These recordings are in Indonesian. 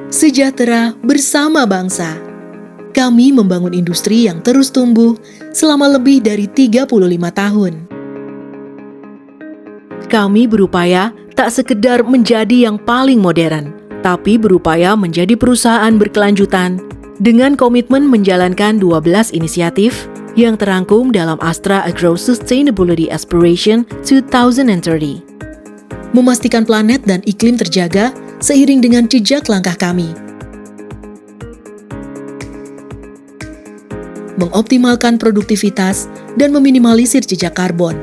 sejahtera bersama bangsa. Kami membangun industri yang terus tumbuh selama lebih dari 35 tahun. Kami berupaya tak sekedar menjadi yang paling modern, tapi berupaya menjadi perusahaan berkelanjutan dengan komitmen menjalankan 12 inisiatif yang terangkum dalam Astra Agro Sustainability Aspiration 2030. Memastikan planet dan iklim terjaga seiring dengan jejak langkah kami. Mengoptimalkan produktivitas dan meminimalisir jejak karbon.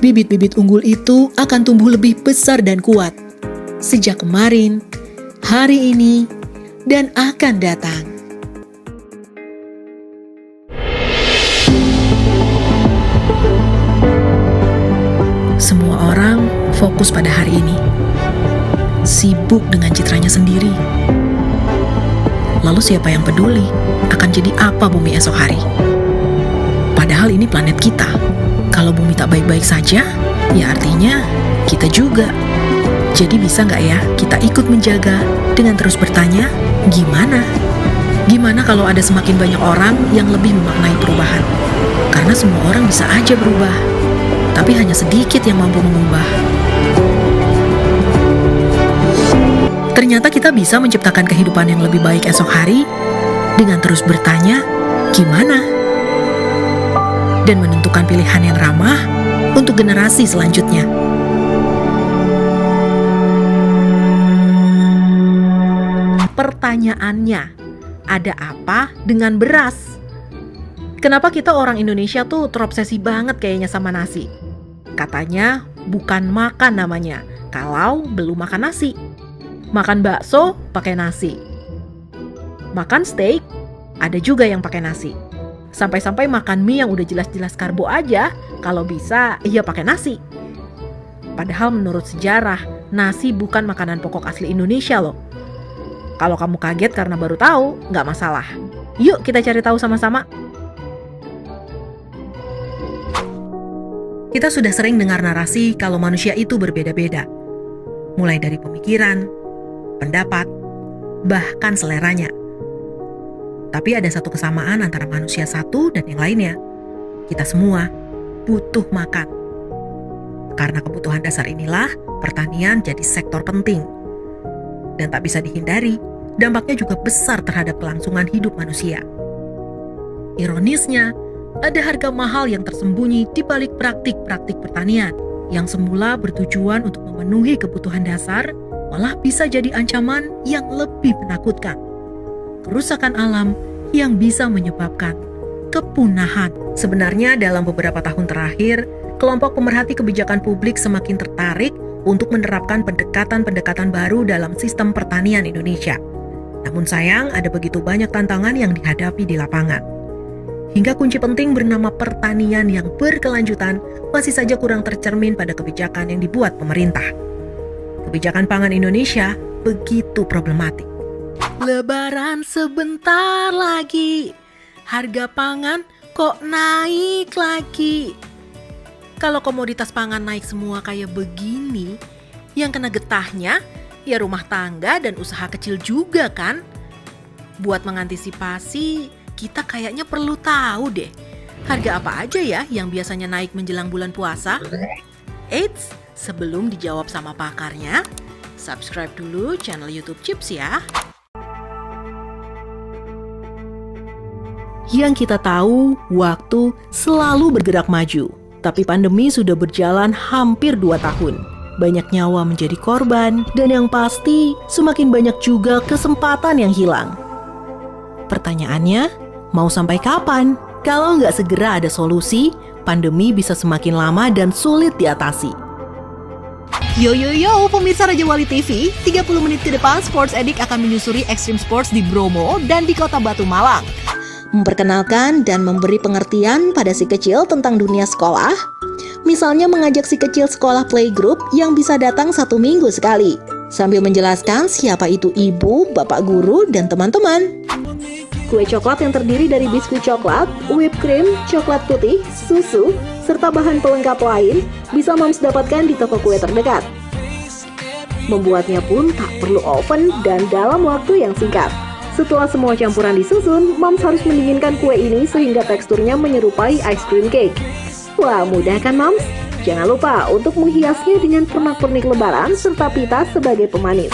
Bibit-bibit unggul itu akan tumbuh lebih besar dan kuat sejak kemarin, hari ini, dan akan datang. Semua orang fokus pada hari ini, sibuk dengan citranya sendiri. Lalu siapa yang peduli akan jadi apa bumi esok hari? Padahal ini planet kita. Kalau bumi tak baik-baik saja, ya artinya kita juga. Jadi bisa nggak ya kita ikut menjaga dengan terus bertanya, gimana? Gimana kalau ada semakin banyak orang yang lebih memaknai perubahan? Karena semua orang bisa aja berubah, tapi hanya sedikit yang mampu mengubah. Ternyata kita bisa menciptakan kehidupan yang lebih baik esok hari dengan terus bertanya, gimana? Dan menentukan pilihan yang ramah untuk generasi selanjutnya. Pertanyaannya, ada apa dengan beras? Kenapa kita orang Indonesia tuh terobsesi banget kayaknya sama nasi? Katanya bukan makan namanya kalau belum makan nasi. Makan bakso pakai nasi. Makan steak ada juga yang pakai nasi. Sampai-sampai makan mie yang udah jelas-jelas karbo aja, kalau bisa iya pakai nasi. Padahal menurut sejarah, nasi bukan makanan pokok asli Indonesia loh. Kalau kamu kaget karena baru tahu, nggak masalah. Yuk kita cari tahu sama-sama. Kita sudah sering dengar narasi kalau manusia itu berbeda-beda. Mulai dari pemikiran, pendapat, bahkan seleranya. Tapi ada satu kesamaan antara manusia satu dan yang lainnya. Kita semua butuh makan. Karena kebutuhan dasar inilah, pertanian jadi sektor penting. Dan tak bisa dihindari, dampaknya juga besar terhadap kelangsungan hidup manusia. Ironisnya, ada harga mahal yang tersembunyi di balik praktik-praktik pertanian yang semula bertujuan untuk memenuhi kebutuhan dasar, malah bisa jadi ancaman yang lebih menakutkan. Kerusakan alam yang bisa menyebabkan kepunahan. Sebenarnya dalam beberapa tahun terakhir, kelompok pemerhati kebijakan publik semakin tertarik untuk menerapkan pendekatan-pendekatan baru dalam sistem pertanian Indonesia. Namun sayang, ada begitu banyak tantangan yang dihadapi di lapangan. Hingga kunci penting bernama pertanian yang berkelanjutan masih saja kurang tercermin pada kebijakan yang dibuat pemerintah. Kebijakan pangan Indonesia begitu problematik. Lebaran sebentar lagi, harga pangan kok naik lagi. Kalau komoditas pangan naik semua kayak begini, yang kena getahnya ya rumah tangga dan usaha kecil juga kan? Buat mengantisipasi, kita kayaknya perlu tahu deh, harga apa aja ya yang biasanya naik menjelang bulan puasa? Eits, sebelum dijawab sama pakarnya, subscribe dulu channel YouTube Chips ya. Yang kita tahu, waktu selalu bergerak maju. Tapi pandemi sudah berjalan hampir 2 tahun. Banyak nyawa menjadi korban, dan yang pasti semakin banyak juga kesempatan yang hilang. Pertanyaannya, mau sampai kapan? Kalau nggak segera ada solusi, pandemi bisa semakin lama dan sulit diatasi. Yo pemirsa Raja Wali TV, 30 menit ke depan Sports Edict akan menyusuri Extreme Sports di Bromo dan di Kota Batu Malang. Memperkenalkan dan memberi pengertian pada si kecil tentang dunia sekolah. Misalnya mengajak si kecil sekolah playgroup yang bisa datang 1 minggu sekali. Sambil menjelaskan siapa itu ibu, bapak guru, dan teman-teman. Kue coklat yang terdiri dari biskuit coklat, whipped cream, coklat putih, susu, serta bahan pelengkap lain bisa Moms dapatkan di toko kue terdekat. Membuatnya pun tak perlu oven dan dalam waktu yang singkat. Setelah semua campuran disusun, Moms harus mendinginkan kue ini sehingga teksturnya menyerupai ice cream cake. Wah, mudah kan Moms? Jangan lupa untuk menghiasnya dengan pernak-pernik lebaran serta pita sebagai pemanis.